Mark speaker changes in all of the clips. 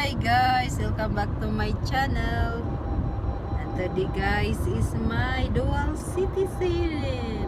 Speaker 1: Hi guys, welcome back to my channel. And today guys is my dual citizen.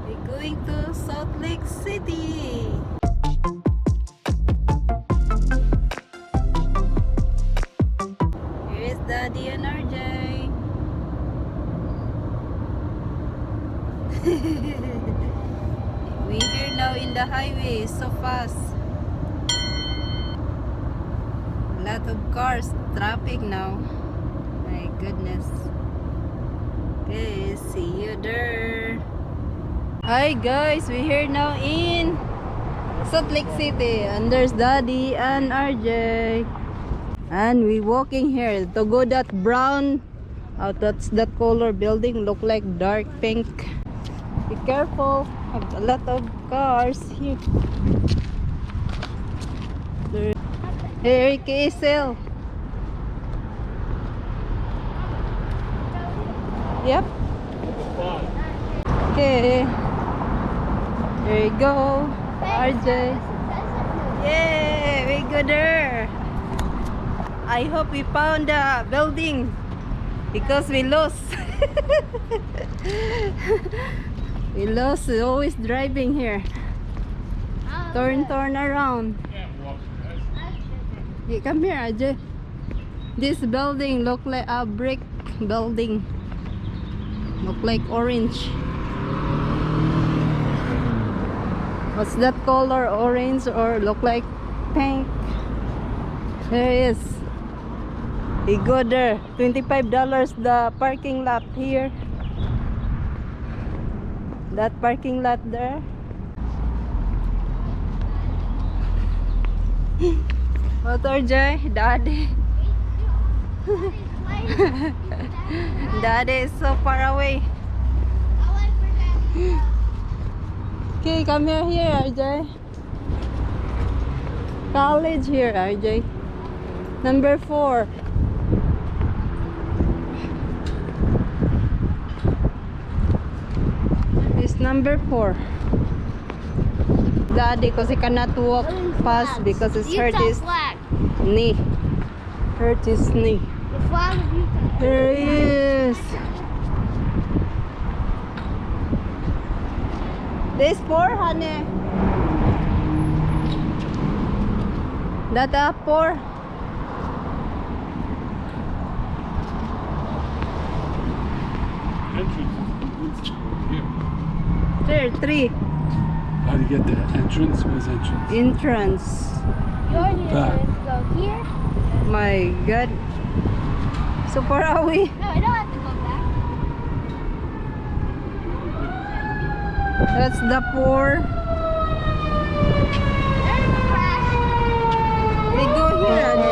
Speaker 1: We're going to Salt Lake City. Here's Daddy and RJ. We're here now in the highway, so fast. Lot of cars, traffic now. My goodness. Okay, see you there. Hi guys, we're here now in Salt Lake City, and there's Daddy and RJ, and we walking here to go that brown, that's that color building, look like dark pink. Be careful, have a lot of cars here. Hey, KSL. Yep. Okay. There you go, RJ. Yay, we go there. I hope we found the building because we lost. We lost. Always driving here. Turn around. Yeah, come here, Ajay. This building look like a brick building. Look like orange. What's that color? Orange or look like pink? There it is. We go there. $25 the parking lot here. That parking lot there. What, RJ? Daddy. Daddy is so far away. Okay, come here, RJ. College here, RJ. Number 4. It's number 4. Daddy, because he cannot walk fast because it's hurt his knee. Hurt his knee. There he is. This 4, honey. That up 4. There, 3.
Speaker 2: How do you get the entrance? Where's entrance?
Speaker 1: Entrance.
Speaker 2: Back.
Speaker 3: Go here?
Speaker 1: My God. So far away.
Speaker 3: No, I don't have to go back.
Speaker 1: That's the 4.
Speaker 3: There's the crash.
Speaker 1: We go here.
Speaker 2: We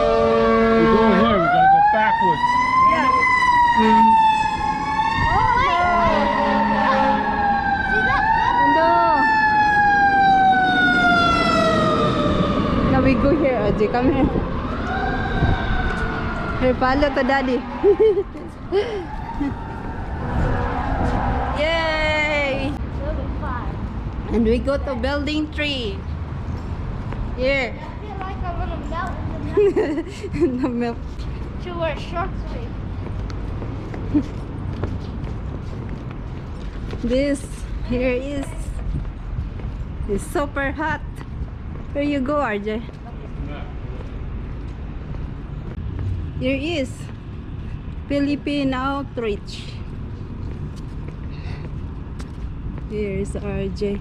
Speaker 2: go here. We gotta go backwards.
Speaker 1: Yeah.
Speaker 3: Oh, wait. See that?
Speaker 1: No. Now we go here, Ajay. Come here. Here, follow to Daddy. Yay!
Speaker 3: It'll be fun.
Speaker 1: And we go to building 3. Here.
Speaker 3: I feel like I'm gonna melt in
Speaker 1: The
Speaker 3: the
Speaker 1: milk.
Speaker 3: to wear shorts with.
Speaker 1: This here is super hot. Where you go, RJ? Here is Philippine Outreach. Here's RJ.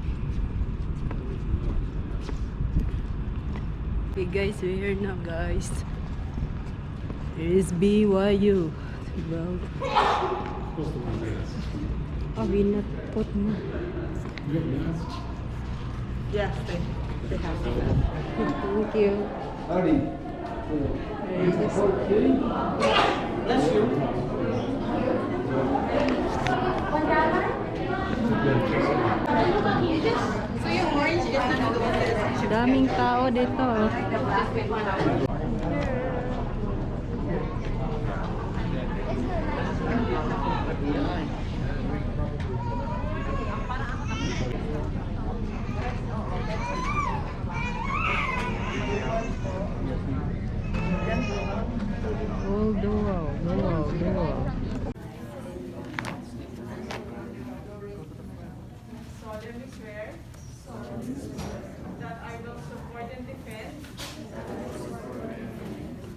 Speaker 1: Okay guys, we're here now guys. Here is BYU. Well, oh, we not put mo. Yeah, stay. Thank you.
Speaker 2: Howdy.
Speaker 1: Bless you. Daming tao dito. All dual, dual, dual.
Speaker 4: Solemnly swear that I will support and defend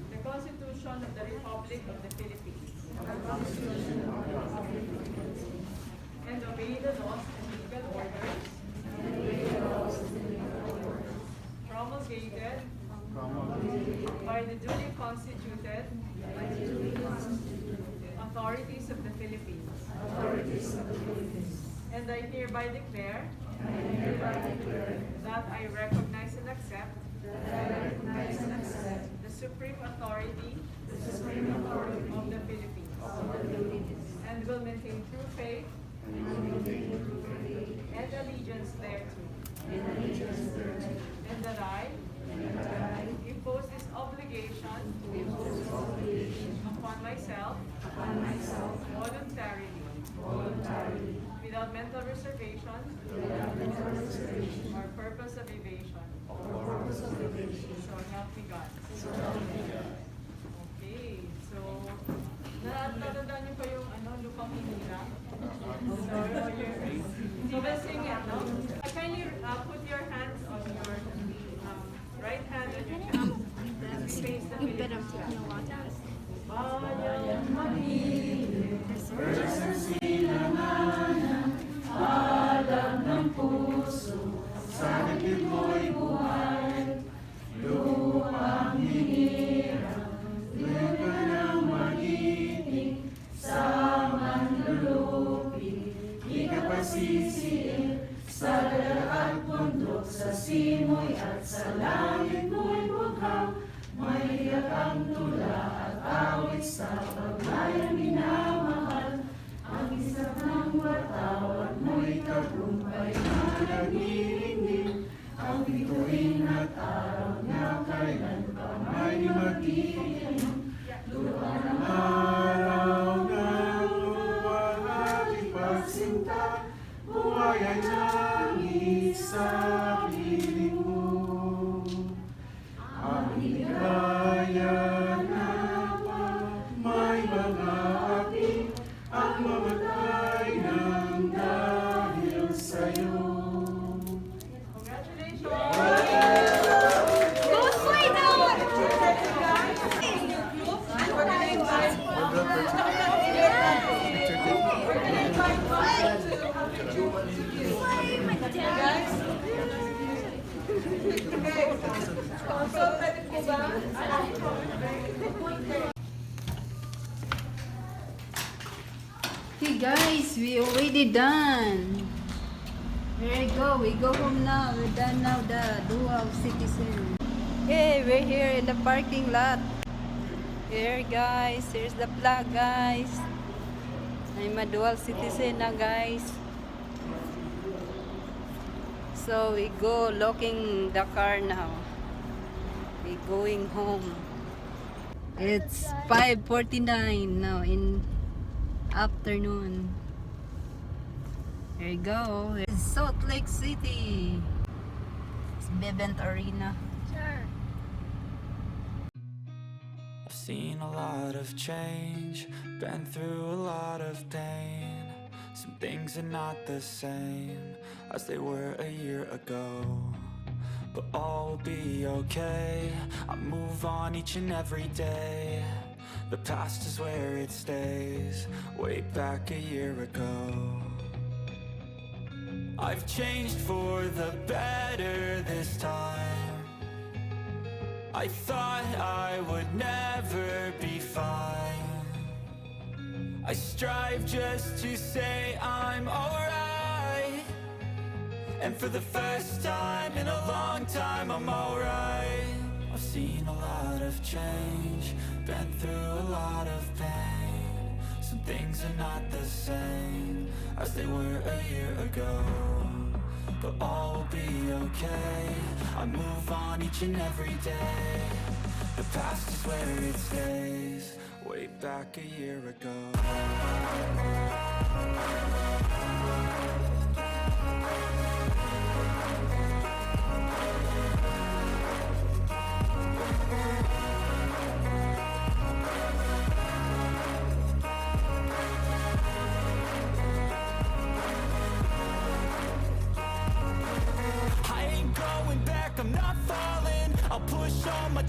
Speaker 4: the Constitution of the Republic of the Philippines and obey the laws and legal orders promulgated by the duly constituted authorities of the Philippines. And I hereby declare that I recognize and accept the supreme authority of the Philippines and will maintain true faith and allegiance thereto. And that I impose this obligation upon myself voluntarily without mental reservation or purpose of evasion. So help me God. Okay, so natandaan niyo pa yung lupang hinila? So we'll sing it, no? Kindly put your hands on your right hand on your chest as we face the Philippines. Bayang magiging
Speaker 5: alam ng puso, sa dibdib mo'y buhay, lupang hinirang, doon ka nang magiting, sa manlulupi, di ka pasisiin, sa dagat at bundok, sa simoy at sa langit mo'y bughaw, may tiyak ang tula at awit sa paglayang minamahal. Ang isap ng watawat mo'y tagumpay na naglilingling. Ang bituin at araw na kailan pa may magiging. Lupa ng araw ng luwalhati pagsinta, buhay ay langit sa piling mo. Ang higaya na pa may mga api, ang mamatay ng dahil sa'yo.
Speaker 4: Congratulations!
Speaker 3: Go slay down!
Speaker 1: Hey guys, we already done. There you go. We go home now. We're done now. The dual citizen. Hey, we're here in the parking lot. Here guys, here's the flag guys. I'm a dual citizen na guys. So we go locking the car now. We going home. It's 5:49 now in afternoon. There you go. It's Salt Lake City. It's Bevent Arena.
Speaker 3: Sure.
Speaker 6: I've seen a lot of change, been through a lot of pain. Some things are not the same as they were a year ago, but all will be okay. I move on each and every day. The past is where it stays, way back a year ago. I've changed for the better this time. I thought I would never be fine. I strive just to say I'm alright, and for the first time in a long time I'm alright. I've seen a lot of change, been through a lot of pain. Some things are not the same as they were a year ago, but all will be okay. I move on each and every day. The past is where it stays, way back a year ago.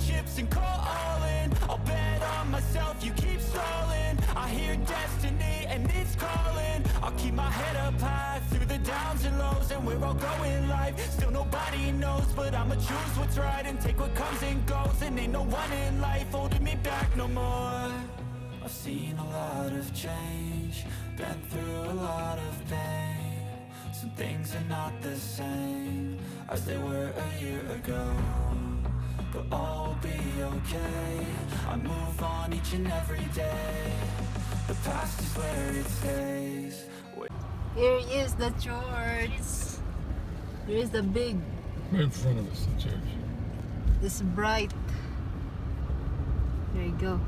Speaker 6: chips and call all in. I'll bet on myself, you keep stalling. I hear destiny and it's calling. I'll keep my head up high through the downs and lows. And we're all going live, still nobody knows. But I'ma choose what's right and take what comes and goes. And ain't no one in life holding me back no more. I've seen a lot of change, been through a lot of pain. Some things are not the same as they were a year ago, but all will be okay. I move on each and every day. The past is where it stays.
Speaker 1: Here is the church. Here is the big,
Speaker 2: Right in front of us, the church.
Speaker 1: this bright. There you go.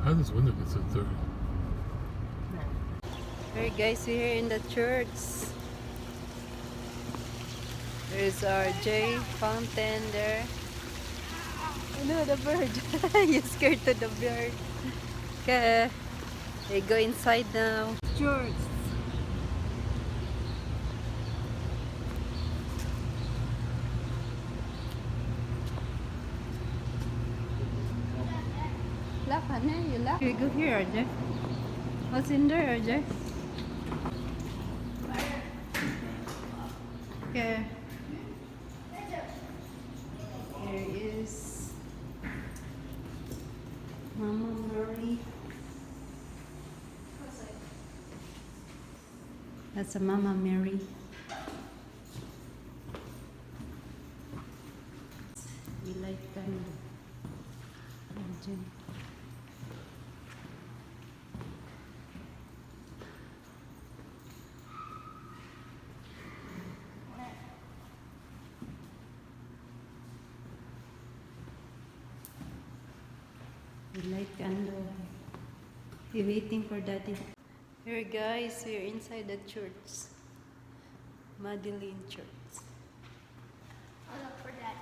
Speaker 2: How does this window get so dirty?
Speaker 1: Alright guys, we're here in the church. There's our J fountain there. Oh no, the bird. You're scared to the bird. Okay, we go inside now. Church. Lock, honey, you lock. We go here, RJ. What's in there, RJ? Okay. Here is Mama Mary. That's a Mama Mary. We light candle. RJ. We light candle. We're waiting for Daddy. Here guys, we're inside the church. Madeline Church.
Speaker 3: I'll look for that.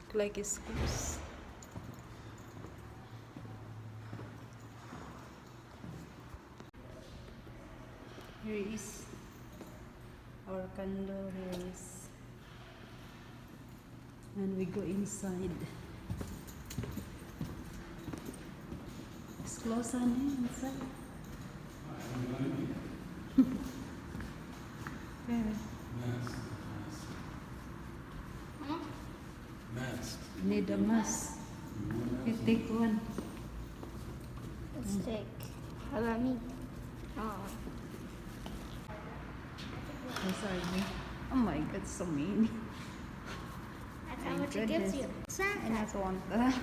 Speaker 1: Look like a schools. Here is our candle. Here is, and we go inside. It's close on inside. Okay.
Speaker 2: Mask.
Speaker 1: Need a mask. You take one.
Speaker 3: Let's take. How about me? Oh.
Speaker 1: Oh, sorry. Oh my God, so many.
Speaker 3: That's how
Speaker 1: My
Speaker 3: much it gives you.
Speaker 1: goodness. I also want that.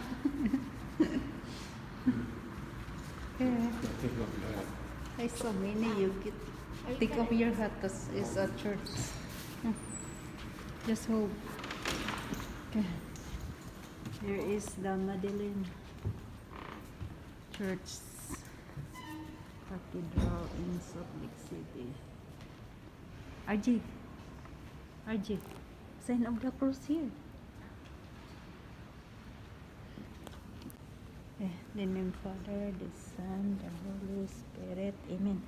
Speaker 1: Okay.
Speaker 2: Take off your hat.
Speaker 1: There's so many. You get take off your hat because it's a church. Just hope. Okay. Here is the Madeline Church Cathedral in Salt Lake City. RJ, sign of the cross here. In the name of Father, the Son, the Holy Spirit. Amen.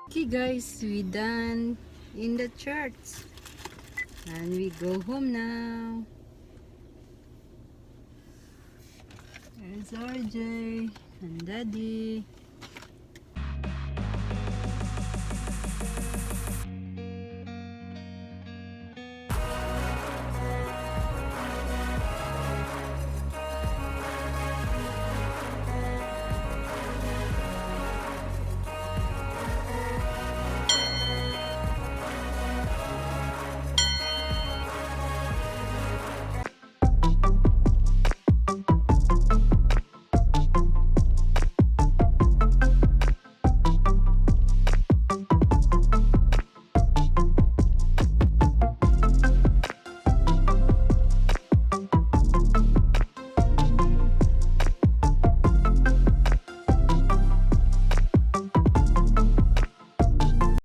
Speaker 1: Okay guys, we done in the church and we go home now. There's RJ and Daddy.